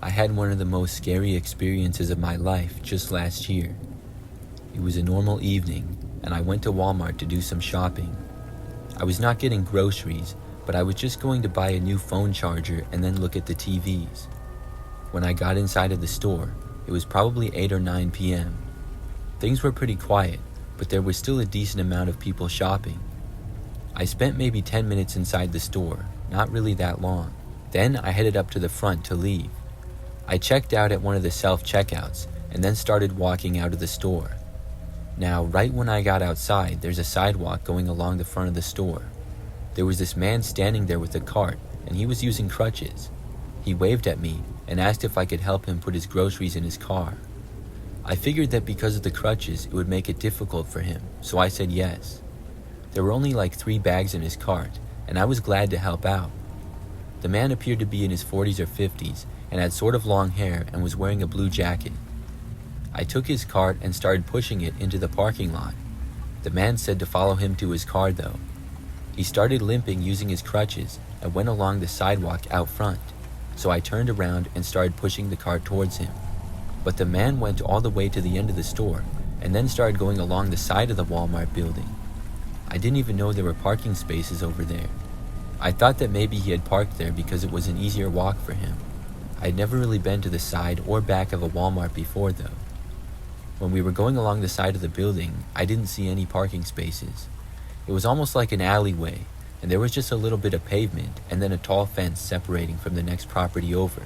I had one of the most scary experiences of my life just last year. It was a normal evening, and I went to Walmart to do some shopping. I was not getting groceries, but I was just going to buy a new phone charger and then look at the TVs. When I got inside of the store, it was probably 8 or 9 p.m. Things were pretty quiet, but there was still a decent amount of people shopping. I spent maybe 10 minutes inside the store, not really that long. Then I headed up to the front to leave. I checked out at one of the self-checkouts and then started walking out of the store. Now, right when I got outside, there's a sidewalk going along the front of the store. There was this man standing there with a cart, and he was using crutches. He waved at me and asked if I could help him put his groceries in his car. I figured that because of the crutches, it would make it difficult for him, so I said yes. There were only like 3 bags in his cart, and I was glad to help out. The man appeared to be in his 40s or 50s and had sort of long hair and was wearing a blue jacket. I took his cart and started pushing it into the parking lot. The man said to follow him to his car though. He started limping using his crutches and went along the sidewalk out front, so I turned around and started pushing the cart towards him. But the man went all the way to the end of the store and then started going along the side of the Walmart building. I didn't even know there were parking spaces over there. I thought that maybe he had parked there because it was an easier walk for him. I had never really been to the side or back of a Walmart before though. When we were going along the side of the building, I didn't see any parking spaces. It was almost like an alleyway, and there was just a little bit of pavement and then a tall fence separating from the next property over.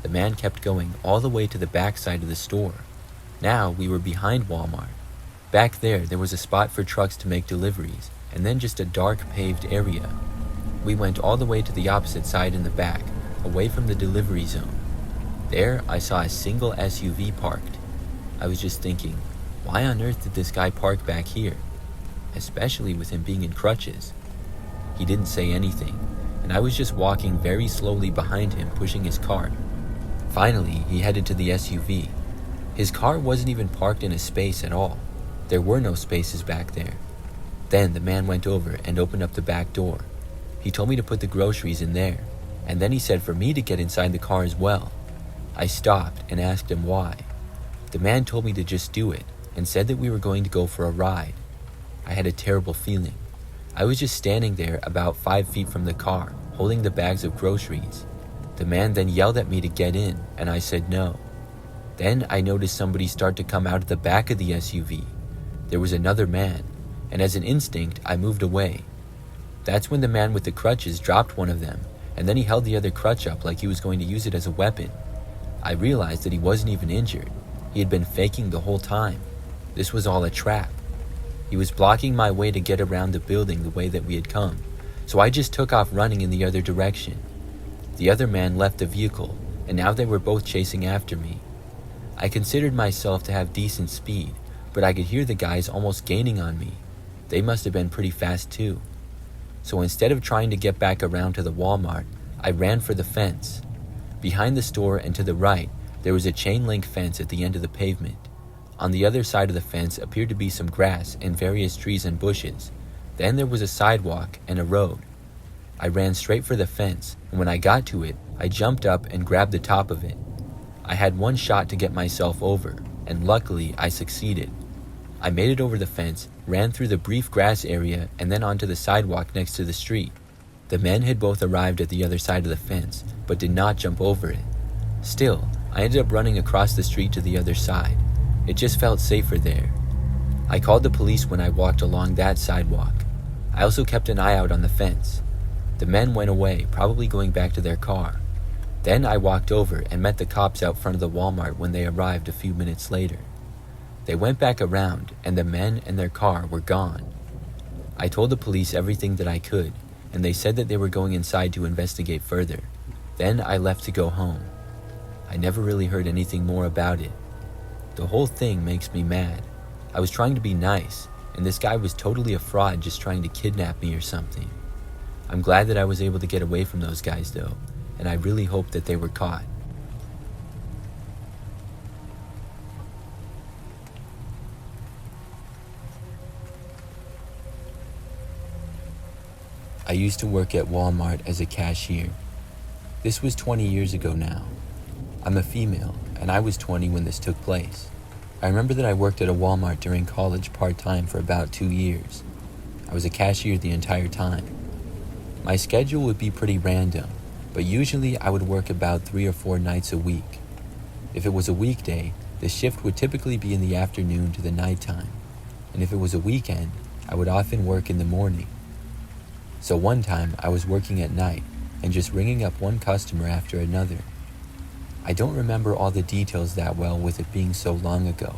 The man kept going all the way to the back side of the store. Now we were behind Walmart. Back there was a spot for trucks to make deliveries, and then just a dark paved area. We went all the way to the opposite side in the back, away from the delivery zone. There, I saw a single SUV parked. I was just thinking, why on earth did this guy park back here? Especially with him being in crutches. He didn't say anything, and I was just walking very slowly behind him, pushing his cart. Finally, he headed to the SUV. His car wasn't even parked in a space at all. There were no spaces back there. Then the man went over and opened up the back door. He told me to put the groceries in there, and then he said for me to get inside the car as well. I stopped and asked him why. The man told me to just do it and said that we were going to go for a ride. I had a terrible feeling. I was just standing there about 5 feet from the car, holding the bags of groceries. The man then yelled at me to get in, and I said no. Then I noticed somebody start to come out of the back of the SUV. There was another man, and as an instinct, I moved away. That's when the man with the crutches dropped one of them, and then he held the other crutch up like he was going to use it as a weapon. I realized that he wasn't even injured. He had been faking the whole time. This was all a trap. He was blocking my way to get around the building the way that we had come, so I just took off running in the other direction. The other man left the vehicle, and now they were both chasing after me. I considered myself to have decent speed, but I could hear the guys almost gaining on me. They must have been pretty fast too. So instead of trying to get back around to the Walmart, I ran for the fence. Behind the store and to the right, there was a chain link fence at the end of the pavement. On the other side of the fence appeared to be some grass and various trees and bushes. Then there was a sidewalk and a road. I ran straight for the fence, and when I got to it, I jumped up and grabbed the top of it. I had one shot to get myself over, and luckily I succeeded. I made it over the fence, ran through the brief grass area, and then onto the sidewalk next to the street. The men had both arrived at the other side of the fence, but did not jump over it. Still, I ended up running across the street to the other side. It just felt safer there. I called the police when I walked along that sidewalk. I also kept an eye out on the fence. The men went away, probably going back to their car. Then I walked over and met the cops out front of the Walmart when they arrived a few minutes later. They went back around, and the men and their car were gone. I told the police everything that I could, and they said that they were going inside to investigate further. Then I left to go home. I never really heard anything more about it. The whole thing makes me mad. I was trying to be nice, and this guy was totally a fraud just trying to kidnap me or something. I'm glad that I was able to get away from those guys though, and I really hope that they were caught. I used to work at Walmart as a cashier. This was 20 years ago now. I'm a female, and I was 20 when this took place. I remember that I worked at a Walmart during college part-time for about 2 years. I was a cashier the entire time. My schedule would be pretty random, but usually I would work about 3 or 4 nights a week. If it was a weekday, the shift would typically be in the afternoon to the nighttime, and if it was a weekend, I would often work in the morning. So one time I was working at night and just ringing up one customer after another. I don't remember all the details that well with it being so long ago,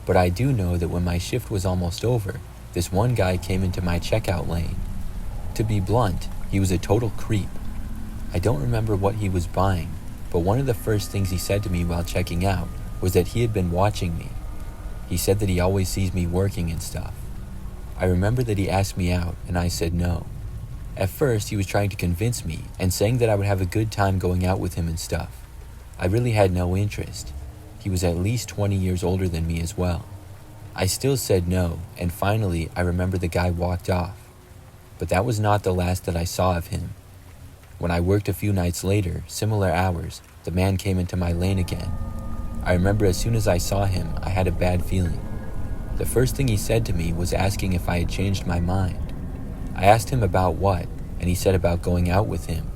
but I do know that when my shift was almost over, this one guy came into my checkout lane. To be blunt, he was a total creep. I don't remember what he was buying, but one of the first things he said to me while checking out was that he had been watching me. He said that he always sees me working and stuff. I remember that he asked me out, and I said no. At first, he was trying to convince me and saying that I would have a good time going out with him and stuff. I really had no interest. He was at least 20 years older than me as well. I still said no, and finally I remember the guy walked off. But that was not the last that I saw of him. When I worked a few nights later, similar hours, the man came into my lane again. I remember as soon as I saw him, I had a bad feeling. The first thing he said to me was asking if I had changed my mind. I asked him about what, and he said about going out with him.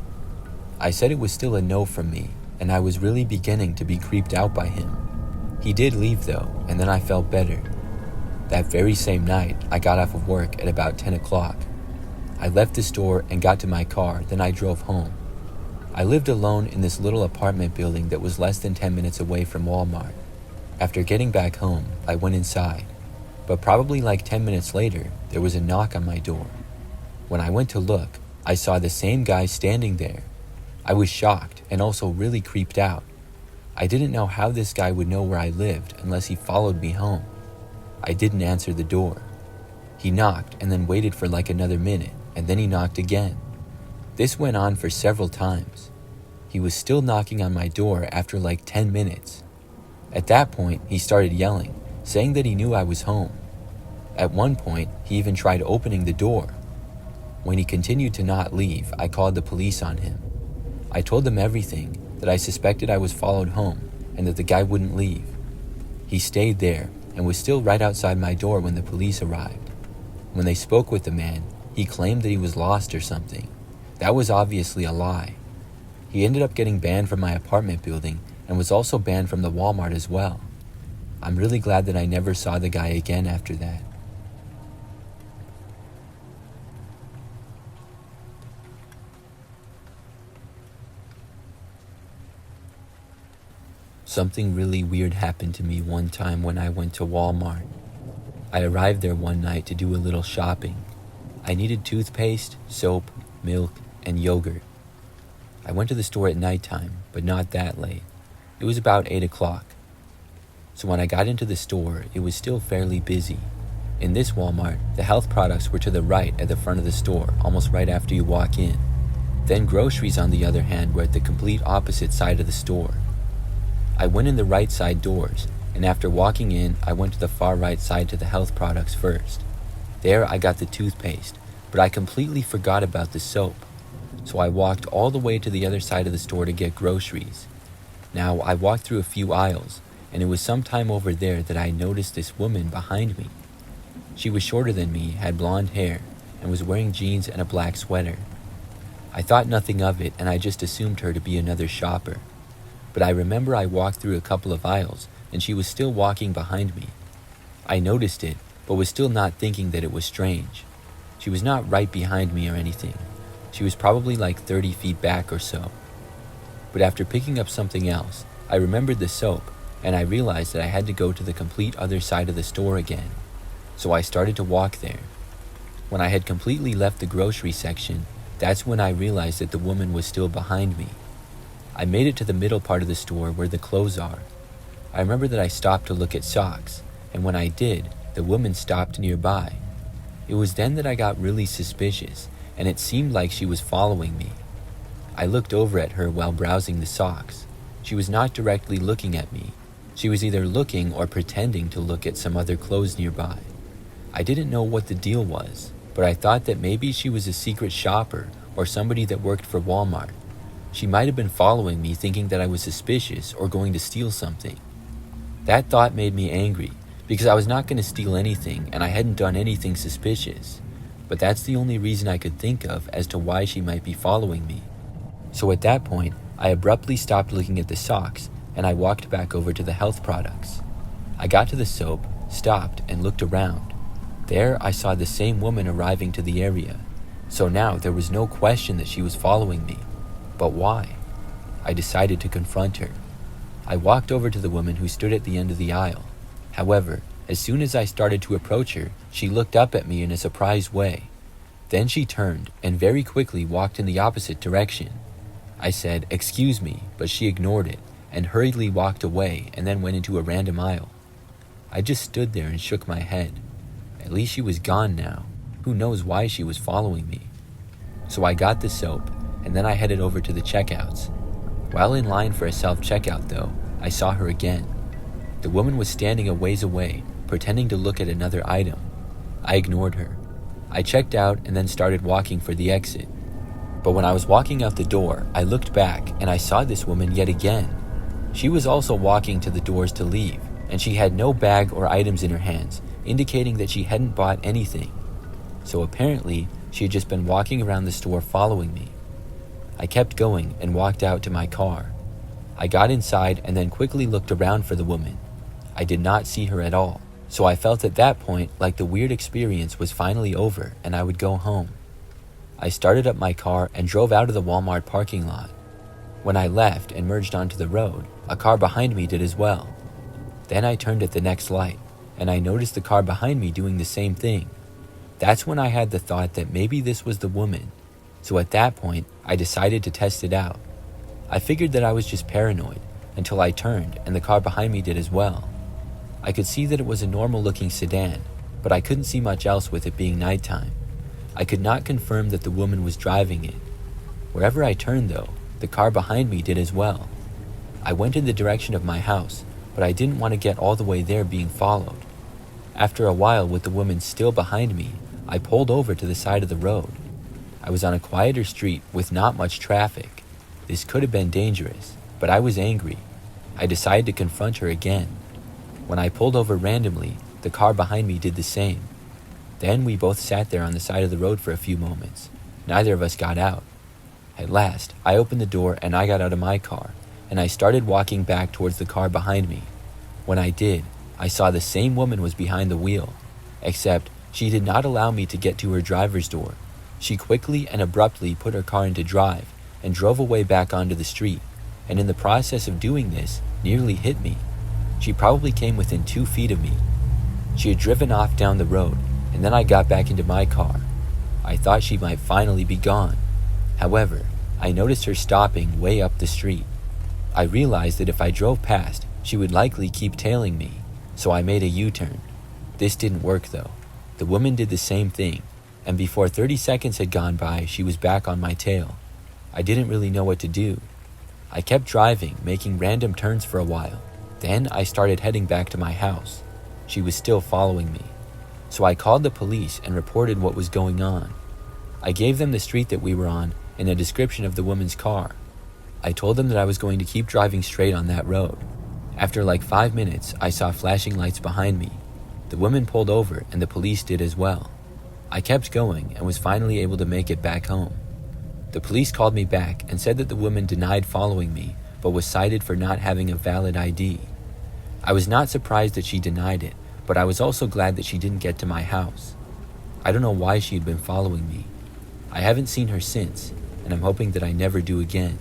I said it was still a no from me, and I was really beginning to be creeped out by him. He did leave though, and then I felt better. That very same night, I got off of work at about 10 o'clock. I left the store and got to my car, then I drove home. I lived alone in this little apartment building that was less than 10 minutes away from Walmart. After getting back home, I went inside, but probably like 10 minutes later, there was a knock on my door. When I went to look, I saw the same guy standing there. I was shocked and also really creeped out. I didn't know how this guy would know where I lived unless he followed me home. I didn't answer the door. He knocked and then waited for like another minute, and then he knocked again. This went on for several times. He was still knocking on my door after like 10 minutes. At that point, he started yelling, saying that he knew I was home. At one point, he even tried opening the door. When he continued to not leave, I called the police on him. I told them everything, that I suspected I was followed home and that the guy wouldn't leave. He stayed there and was still right outside my door when the police arrived. When they spoke with the man, he claimed that he was lost or something. That was obviously a lie. He ended up getting banned from my apartment building and was also banned from the Walmart as well. I'm really glad that I never saw the guy again after that. Something really weird happened to me one time when I went to Walmart. I arrived there one night to do a little shopping. I needed toothpaste, soap, milk, and yogurt. I went to the store at nighttime, but not that late. It was about 8 o'clock. So when I got into the store, it was still fairly busy. In this Walmart, the health products were to the right at the front of the store, almost right after you walk in. Then groceries, on the other hand, were at the complete opposite side of the store. I went in the right side doors, and after walking in, I went to the far right side to the health products first. There I got the toothpaste, but I completely forgot about the soap. So I walked all the way to the other side of the store to get groceries. Now I walked through a few aisles, and it was sometime over there that I noticed this woman behind me. She was shorter than me, had blonde hair, and was wearing jeans and a black sweater. I thought nothing of it, and I just assumed her to be another shopper. But I remember I walked through a couple of aisles, and she was still walking behind me. I noticed it, but was still not thinking that it was strange. She was not right behind me or anything. She was probably like 30 feet back or so. But after picking up something else, I remembered the soap, and I realized that I had to go to the complete other side of the store again. So I started to walk there. When I had completely left the grocery section, that's when I realized that the woman was still behind me. I made it to the middle part of the store where the clothes are. I remember that I stopped to look at socks, and when I did, the woman stopped nearby. It was then that I got really suspicious, and it seemed like she was following me. I looked over at her while browsing the socks. She was not directly looking at me. She was either looking or pretending to look at some other clothes nearby. I didn't know what the deal was, but I thought that maybe she was a secret shopper or somebody that worked for Walmart. She might have been following me thinking that I was suspicious or going to steal something. That thought made me angry because I was not going to steal anything and I hadn't done anything suspicious. But that's the only reason I could think of as to why she might be following me. So at that point, I abruptly stopped looking at the socks and I walked back over to the health products. I got to the soap, stopped, and looked around. There I saw the same woman arriving to the area. So now there was no question that she was following me. But why? I decided to confront her. I walked over to the woman who stood at the end of the aisle. However, as soon as I started to approach her, she looked up at me in a surprised way. Then she turned and very quickly walked in the opposite direction. I said, "Excuse me," but she ignored it and hurriedly walked away and then went into a random aisle. I just stood there and shook my head. At least she was gone now. Who knows why she was following me? So I got the soap and then I headed over to the checkouts. While in line for a self-checkout though, I saw her again. The woman was standing a ways away, pretending to look at another item. I ignored her. I checked out and then started walking for the exit. But when I was walking out the door, I looked back and I saw this woman yet again. She was also walking to the doors to leave, and she had no bag or items in her hands, indicating that she hadn't bought anything. So apparently, she had just been walking around the store following me. I kept going and walked out to my car. I got inside and then quickly looked around for the woman. I did not see her at all, so I felt at that point like the weird experience was finally over and I would go home. I started up my car and drove out of the Walmart parking lot. When I left and merged onto the road, a car behind me did as well. Then I turned at the next light, and I noticed the car behind me doing the same thing. That's when I had the thought that maybe this was the woman. So at that point, I decided to test it out. I figured that I was just paranoid until I turned and the car behind me did as well. I could see that it was a normal-looking sedan, but I couldn't see much else with it being nighttime. I could not confirm that the woman was driving it. Wherever I turned though, the car behind me did as well. I went in the direction of my house, but I didn't want to get all the way there being followed. After a while, with the woman still behind me, I pulled over to the side of the road. I was on a quieter street with not much traffic. This could have been dangerous, but I was angry. I decided to confront her again. When I pulled over randomly, the car behind me did the same. Then we both sat there on the side of the road for a few moments. Neither of us got out. At last, I opened the door and I got out of my car, and I started walking back towards the car behind me. When I did, I saw the same woman was behind the wheel, except she did not allow me to get to her driver's door. She quickly and abruptly put her car into drive and drove away back onto the street, and in the process of doing this, nearly hit me. She probably came within 2 feet of me. She had driven off down the road, and then I got back into my car. I thought she might finally be gone. However, I noticed her stopping way up the street. I realized that if I drove past, she would likely keep tailing me, so I made a U-turn. This didn't work though. The woman did the same thing, and before 30 seconds had gone by, she was back on my tail. I didn't really know what to do. I kept driving, making random turns for a while. Then I started heading back to my house. She was still following me. So I called the police and reported what was going on. I gave them the street that we were on and a description of the woman's car. I told them that I was going to keep driving straight on that road. After like 5 minutes, I saw flashing lights behind me. The woman pulled over and the police did as well. I kept going and was finally able to make it back home. The police called me back and said that the woman denied following me, but was cited for not having a valid ID. I was not surprised that she denied it, but I was also glad that she didn't get to my house. I don't know why she had been following me. I haven't seen her since, and I'm hoping that I never do again.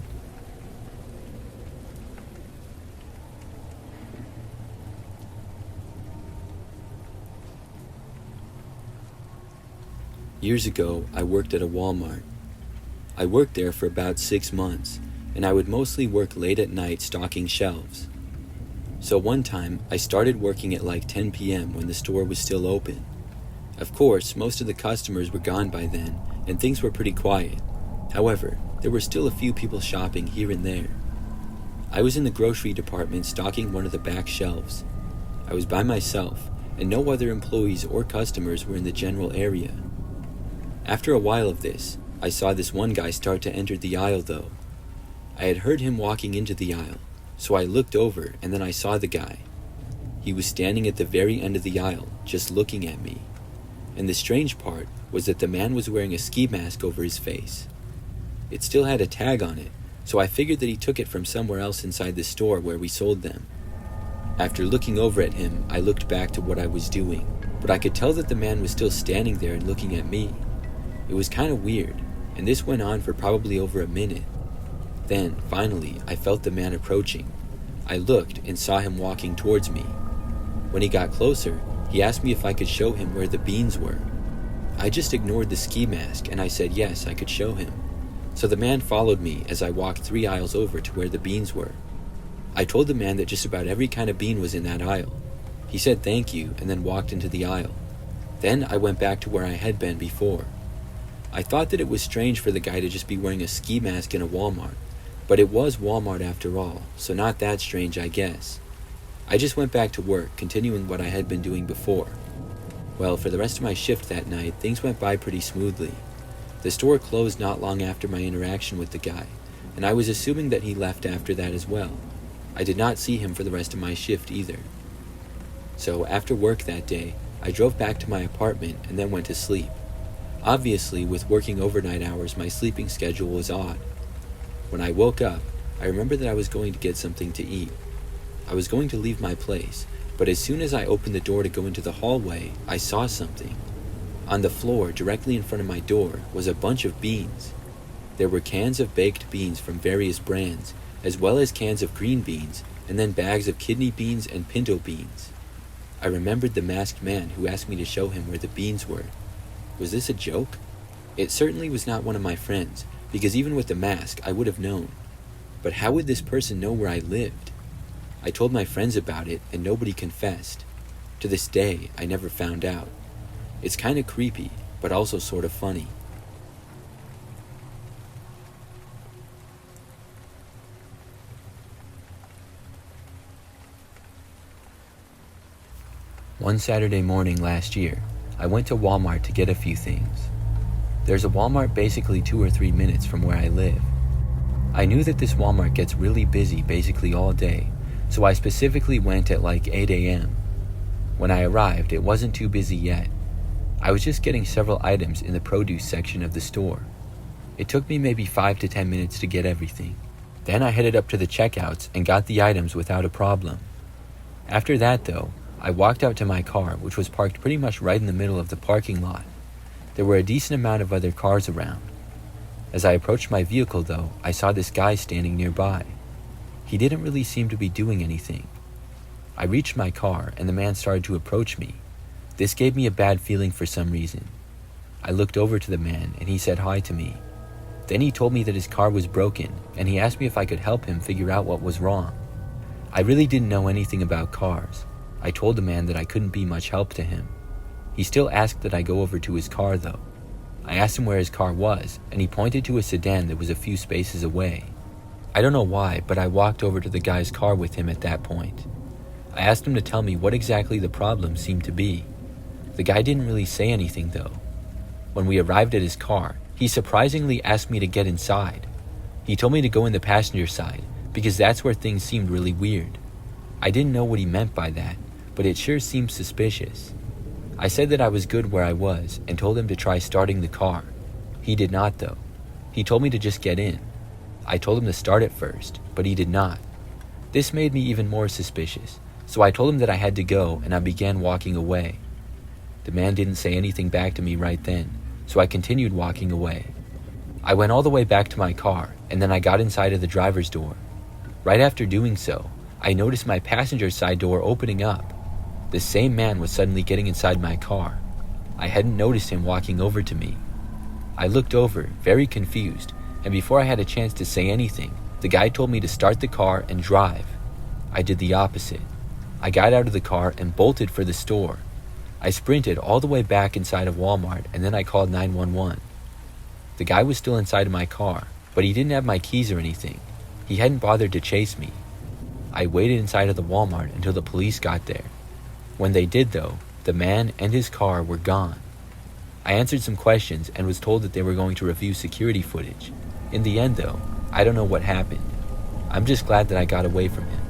Years ago, I worked at a Walmart. I worked there for about 6 months, and I would mostly work late at night stocking shelves. So one time, I started working at like 10 p.m. when the store was still open. Of course, most of the customers were gone by then, and things were pretty quiet. However, there were still a few people shopping here and there. I was in the grocery department stocking one of the back shelves. I was by myself, and no other employees or customers were in the general area. After a while of this, I saw this one guy start to enter the aisle though. I had heard him walking into the aisle, so I looked over and then I saw the guy. He was standing at the very end of the aisle, just looking at me. And the strange part was that the man was wearing a ski mask over his face. It still had a tag on it, so I figured that he took it from somewhere else inside the store where we sold them. After looking over at him, I looked back to what I was doing, but I could tell that the man was still standing there and looking at me. It was kind of weird, and this went on for probably over a minute. Then, finally, I felt the man approaching. I looked and saw him walking towards me. When he got closer, he asked me if I could show him where the beans were. I just ignored the ski mask and I said yes, I could show him. So the man followed me as I walked 3 aisles over to where the beans were. I told the man that just about every kind of bean was in that aisle. He said thank you and then walked into the aisle. Then I went back to where I had been before. I thought that it was strange for the guy to just be wearing a ski mask in a Walmart, but it was Walmart after all, so not that strange, I guess. I just went back to work, continuing what I had been doing before. Well, for the rest of my shift that night, things went by pretty smoothly. The store closed not long after my interaction with the guy, and I was assuming that he left after that as well. I did not see him for the rest of my shift either. So after work that day, I drove back to my apartment and then went to sleep. Obviously, with working overnight hours, my sleeping schedule was odd. When I woke up, I remembered that I was going to get something to eat. I was going to leave my place, but as soon as I opened the door to go into the hallway, I saw something. On the floor, directly in front of my door, was a bunch of beans. There were cans of baked beans from various brands, as well as cans of green beans, and then bags of kidney beans and pinto beans. I remembered the masked man who asked me to show him where the beans were. Was this a joke? It certainly was not one of my friends, because even with the mask, I would have known. But how would this person know where I lived? I told my friends about it, and nobody confessed. To this day, I never found out. It's kind of creepy, but also sort of funny. One Saturday morning last year, I went to Walmart to get a few things. There's a Walmart basically 2 or 3 minutes from where I live. I knew that this Walmart gets really busy basically all day, so I specifically went at like 8 a.m. When I arrived, it wasn't too busy yet. I was just getting several items in the produce section of the store. It took me maybe 5 to 10 minutes to get everything. Then I headed up to the checkouts and got the items without a problem. After that though, I walked out to my car, which was parked pretty much right in the middle of the parking lot. There were a decent amount of other cars around. As I approached my vehicle though, I saw this guy standing nearby. He didn't really seem to be doing anything. I reached my car and the man started to approach me. This gave me a bad feeling for some reason. I looked over to the man and he said hi to me. Then he told me that his car was broken and he asked me if I could help him figure out what was wrong. I really didn't know anything about cars. I told the man that I couldn't be much help to him. He still asked that I go over to his car though. I asked him where his car was and he pointed to a sedan that was a few spaces away. I don't know why, but I walked over to the guy's car with him at that point. I asked him to tell me what exactly the problem seemed to be. The guy didn't really say anything though. When we arrived at his car, he surprisingly asked me to get inside. He told me to go in the passenger side because that's where things seemed really weird. I didn't know what he meant by that, but it sure seemed suspicious. I said that I was good where I was and told him to try starting the car. He did not though. He told me to just get in. I told him to start it first, but he did not. This made me even more suspicious, so I told him that I had to go and I began walking away. The man didn't say anything back to me right then, so I continued walking away. I went all the way back to my car and then I got inside of the driver's door. Right after doing so, I noticed my passenger side door opening up. The same man was suddenly getting inside my car. I hadn't noticed him walking over to me. I looked over, very confused, and before I had a chance to say anything, the guy told me to start the car and drive. I did the opposite. I got out of the car and bolted for the store. I sprinted all the way back inside of Walmart and then I called 911. The guy was still inside of my car, but he didn't have my keys or anything. He hadn't bothered to chase me. I waited inside of the Walmart until the police got there. When they did though, the man and his car were gone. I answered some questions and was told that they were going to review security footage. In the end though, I don't know what happened. I'm just glad that I got away from him.